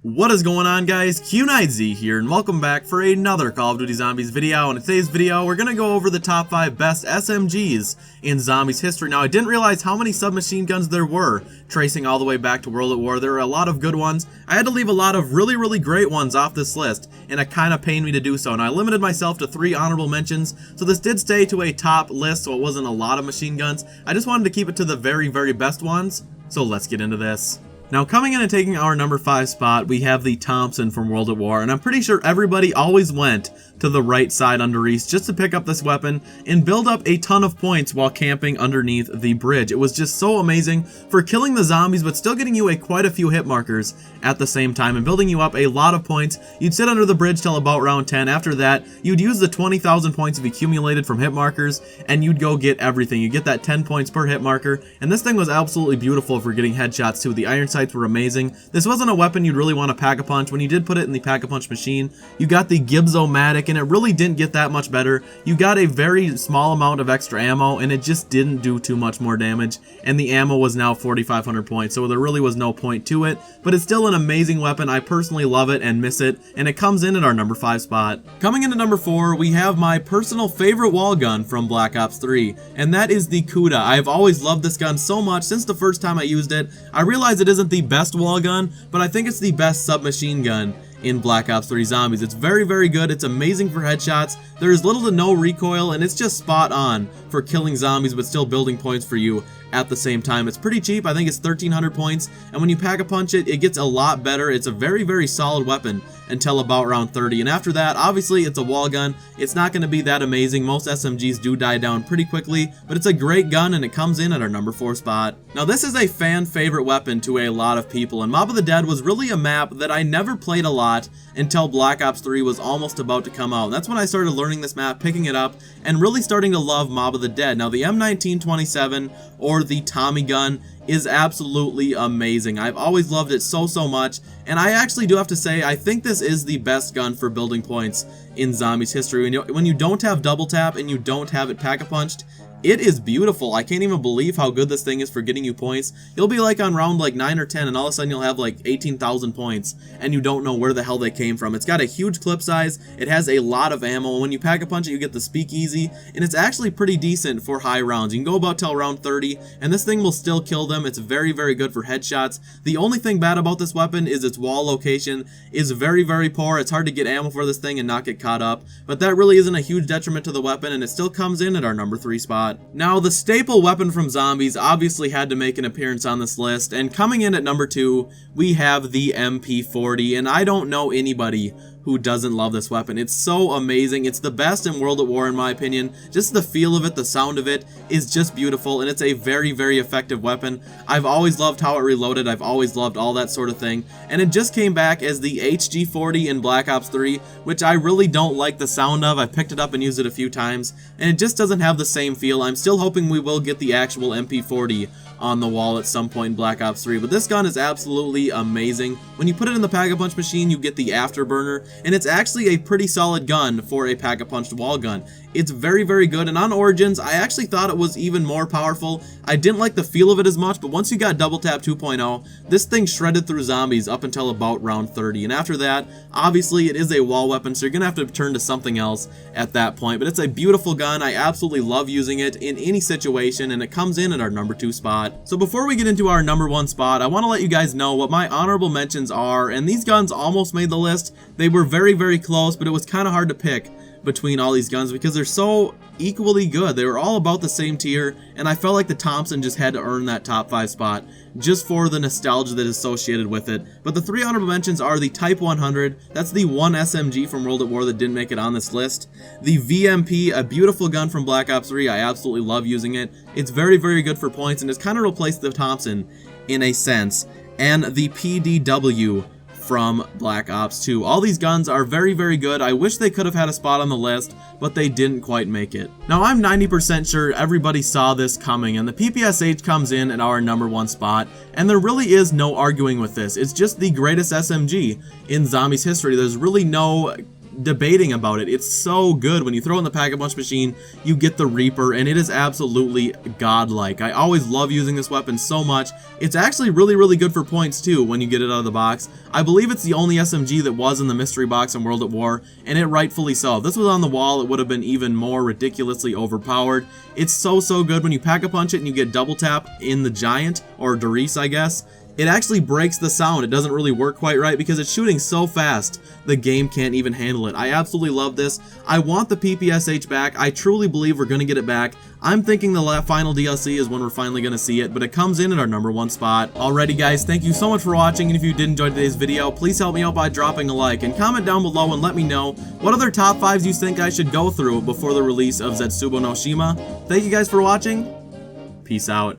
What is going on, guys? QKnightZ here, and welcome back for another Call of Duty Zombies video. And in today's video, we're gonna go over the top 5 best SMGs in Zombies history. Now, I didn't realize how many submachine guns there were, tracing all the way back to World at War. There were a lot of good ones. I had to leave a lot of really great ones off this list, and it kind of pained me to do so. And I limited myself to 3 honorable mentions, so this did stay to a top list, so it wasn't a lot of machine guns. I just wanted to keep it to the very best ones, so let's get into this. Now, coming in and taking our number 5 spot, we have the Thompson from World at War, and I'm pretty sure everybody always went to the right side under east just to pick up this weapon and build up a ton of points while camping underneath the bridge. It was just so amazing for killing the zombies, but still getting you quite a few hit markers at the same time and building you up a lot of points. You'd sit under the bridge till about round 10. After that, you'd use the 20,000 points you've accumulated from hit markers, and you'd go get everything. You get that 10 points per hit marker, and this thing was absolutely beautiful for getting headshots too. The iron sights were amazing. This wasn't a weapon you'd really want to pack-a-punch. When you did put it in the pack-a-punch machine, you got the Gibzo-matic, and it really didn't get that much better. You got a very small amount of extra ammo, and it just didn't do too much more damage, and the ammo was now 4,500 points, so there really was no point to it, but it's still an amazing weapon. I personally love it and miss it, and it comes in at our number 5 spot. Coming into number 4, we have my personal favorite wall gun from Black Ops 3, and that is the Kuda. I've always loved this gun so much since the first time I used it. I realize it isn't the best wall gun, but I think it's the best submachine gun in Black Ops 3 Zombies. It's very good. It's amazing for headshots. There is little to no recoil, and it's just spot on for killing zombies but still building points for you at the same time. It's pretty cheap. I think it's 1,300 points, and when you pack-a-punch it, it gets a lot better. It's a very solid weapon until about round 30, and after that, obviously, it's a wall gun. It's not going to be that amazing. Most SMGs do die down pretty quickly, but it's a great gun, and it comes in at our number 4 spot. Now, this is a fan favorite weapon to a lot of people, and Mob of the Dead was really a map that I never played a lot until Black Ops 3 was almost about to come out. And that's when I started learning this map, picking it up, and really starting to love Mob of the Dead. Now, the M1927 or the Tommy gun is absolutely amazing. I've always loved it so much, and I actually do have to say I think this is the best gun for building points in Zombies history. When you don't have double tap and you don't have it pack-a-punched, it is beautiful. I can't even believe how good this thing is for getting you points. You'll be like on round like 9 or 10, and all of a sudden you'll have like 18,000 points, and you don't know where the hell they came from. It's got a huge clip size, it has a lot of ammo, and when you pack-a-punch it, you get the speakeasy, and it's actually pretty decent for high rounds. You can go about till round 30, and this thing will still kill them. It's very good for headshots. The only thing bad about this weapon is its wall location is very poor. It's hard to get ammo for this thing and not get caught up, but that really isn't a huge detriment to the weapon, and it still comes in at our number 3 spot. Now, the staple weapon from Zombies obviously had to make an appearance on this list, and coming in at number 2, we have the MP40, and I don't know anybody who doesn't love this weapon. It's so amazing. It's the best in World at War in my opinion. Just the feel of it, the sound of it is just beautiful, and it's a very effective weapon. I've always loved how it reloaded. I've always loved all that sort of thing, and it just came back as the HG40 in Black Ops 3, which I really don't like the sound of. I've picked it up and used it a few times, and it just doesn't have the same feel. I'm still hoping we will get the actual MP40 on the wall at some point in Black Ops 3, but this gun is absolutely amazing. When you put it in the pack-a-punch machine, you get the afterburner, and it's actually a pretty solid gun for a pack-a-punched wall gun. It's very good, and on Origins, I actually thought it was even more powerful. I didn't like the feel of it as much, but once you got Double Tap 2.0, this thing shredded through zombies up until about round 30, and after that, obviously it is a wall weapon, so you're gonna have to turn to something else at that point, but it's a beautiful gun. I absolutely love using it in any situation, and it comes in at our number 2 spot. So before we get into our number 1 spot, I want to let you guys know what my honorable mentions are, and these guns almost made the list. They were very close, but it was kind of hard to pick between all these guns because they're so equally good. They were all about the same tier, and I felt like the Thompson just had to earn that top 5 spot just for the nostalgia that is associated with it. But the 3 honorable mentions are the Type 100, that's the one SMG from World at War that didn't make it on this list. The VMP, a beautiful gun from Black Ops 3, I absolutely love using it. It's very good for points, and it's kind of replaced the Thompson in a sense. And the PDW from Black Ops 2. All these guns are very good. I wish they could have had a spot on the list, but they didn't quite make it. Now, I'm 90% sure everybody saw this coming, and the PPSH comes in at our number 1 spot, and there really is no arguing with this. It's just the greatest SMG in Zombies history. There's really no debating about it. It's so good. When you throw in the Pack-a-Punch machine, you get the Reaper, and it is absolutely godlike. I always love using this weapon so much. It's actually really, really good for points too when you get it out of the box. I believe it's the only SMG that was in the mystery box in World at War, and it rightfully so. If this was on the wall, it would have been even more ridiculously overpowered. It's so good when you Pack-a-Punch it and you get double tap in the Giant, or Doris, I guess. It actually breaks the sound. It doesn't really work quite right because it's shooting so fast, the game can't even handle it. I absolutely love this. I want the PPSH back. I truly believe we're going to get it back. I'm thinking the final DLC is when we're finally going to see it, but it comes in at our #1 spot. Alrighty guys, thank you so much for watching, and if you did enjoy today's video, please help me out by dropping a like, and comment down below and let me know what other top 5s you think I should go through before the release of Zetsubo no Shima. Thank you guys for watching. Peace out.